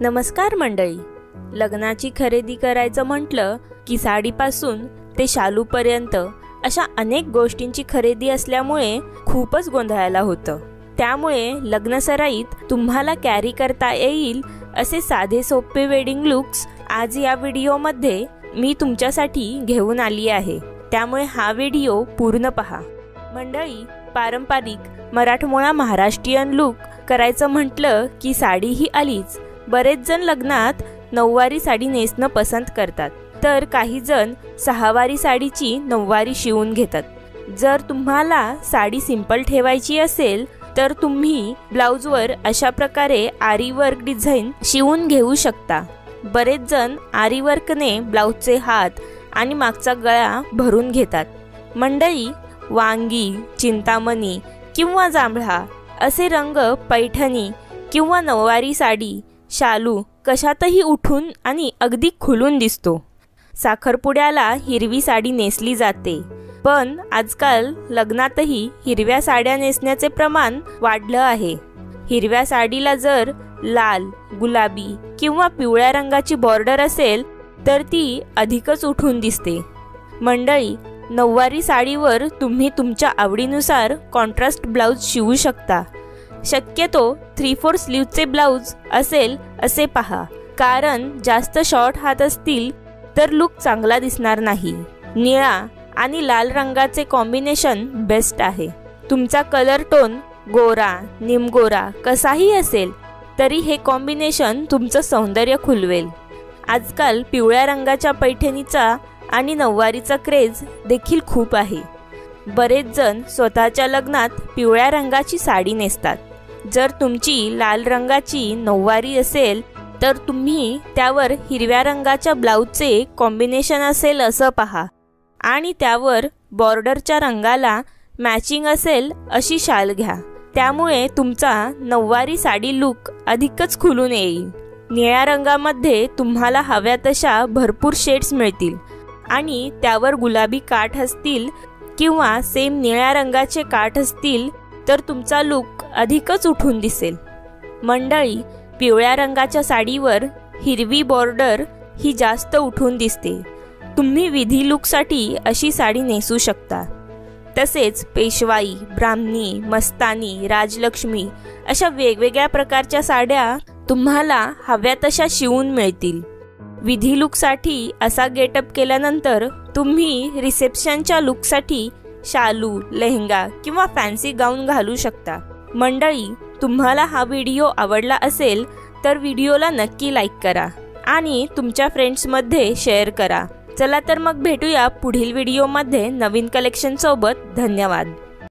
नमस्कार मंडळी. लग्नाची खरेदी करायचं म्हटलं की साडीपासून ते शालूपर्यंत अशा अनेक गोष्टींची खरेदी असल्यामुळे खूपच गोंधळायला होतं. त्यामुळे लग्नसराईत तुम्हाला कॅरी करता येईल असे साधे सोपे वेडिंग लुक्स आज या व्हिडिओमध्ये मी तुमच्यासाठी घेऊन आली आहे. त्यामुळे हा व्हिडिओ पूर्ण पहा. मंडळी, पारंपरिक मराठमोळा महाराष्ट्रीयन लुक करायचं म्हटलं की साडी ही आलीच. बरेच जण लग्नात नऊवारी साडी नेसणं पसंत करतात, तर काही जण सहावारी साडीची नऊवारी शिवून घेतात. जर तुम्हाला साडी सिंपल ठेवायची असेल तर तुम्ही ब्लाउजवर अशा प्रकारे आरी वर्क डिझाईन शिवून घेऊ शकता. बरेच जण आरी वर्कने ब्लाउजचे हात आणि मागचा गळा भरून घेतात. मंडळी, वांगी, चिंतामणी किंवा जांभळा असे रंग पैठणी किंवा नऊवारी साडी, शालू कशातही उठून आणि अगदी खुलून दिसतो. साखरपुड्याला हिरवी साडी नेसली जाते, पण आजकाल लग्नातही हिरव्या साड्या नेसण्याचे प्रमाण वाढलं आहे. हिरव्या साडीला जर लाल, गुलाबी किंवा पिवळ्या रंगाची बॉर्डर असेल तर ती अधिकच उठून दिसते. मंडळी, नऊवारी साडीवर तुम्ही तुमच्या आवडीनुसार कॉन्ट्रास्ट ब्लाउज शिवू शकता. शक्यतो 3/4 स्लीवचे ब्लाउज असेल असे पहा, कारण जास्त शॉर्ट हात असतील तर लुक चांगला दिसणार नाही. निळा आणि लाल रंगाचे कॉम्बिनेशन बेस्ट आहे. तुमचा कलर टोन गोरा, निमगोरा कसाही असेल तरी हे कॉम्बिनेशन तुमचं सौंदर्य खुलवेल. आजकाल पिवळ्या रंगाच्या पैठणीचा आणि नऊवारीचा क्रेज देखील खूप आहे. बरेच जण स्वतःच्या लग्नात पिवळ्या रंगाची साडी नेसतात. जर तुमची लाल रंगाची नऊवारी असेल तर तुम्ही त्यावर हिरव्या रंगाच्या ब्लाउजचे कॉम्बिनेशन असेल असं पहा आणि त्यावर बॉर्डरच्या रंगाला मॅचिंग असेल अशी शाल घ्या. त्यामुळे तुमचा नऊवारी साडी लुक अधिकच खुलून येईल. निळ्या रंगामध्ये तुम्हाला हव्या तशा भरपूर शेड्स मिळतील आणि त्यावर गुलाबी काठ असतील किंवा सेम निळ्या रंगाचे काठ असतील तर तुमचा लुक अधिकच उठून दिसेल. मंडळी, पिवळ्या रंगाच्या साडीवर हिरवी बॉर्डर ही जास्त उठून दिसते. तुम्ही विधी लुकसाठी अशी साडी नेसू शकता. तसेच पेशवाई, ब्राह्मणी, मस्तानी, राजलक्ष्मी अशा वेगवेगळ्या प्रकारच्या साड्या तुम्हाला हव्या तशा शिवून मिळतील. विधी लुकसाठी असा गेटअप केल्यानंतर तुम्ही रिसेप्शनच्या लुकसाठी शालू, लेहंगा किंवा फॅन्सी गाऊन घालू शकता. मंडळी, तुम्हाला हा व्हिडिओ आवडला असेल तर व्हिडिओला नक्की लाईक करा आणि तुमच्या फ्रेंड्समध्ये शेअर करा. चला तर मग भेटूया पुढील व्हिडिओमध्ये नवीन कलेक्शन सोबत. धन्यवाद.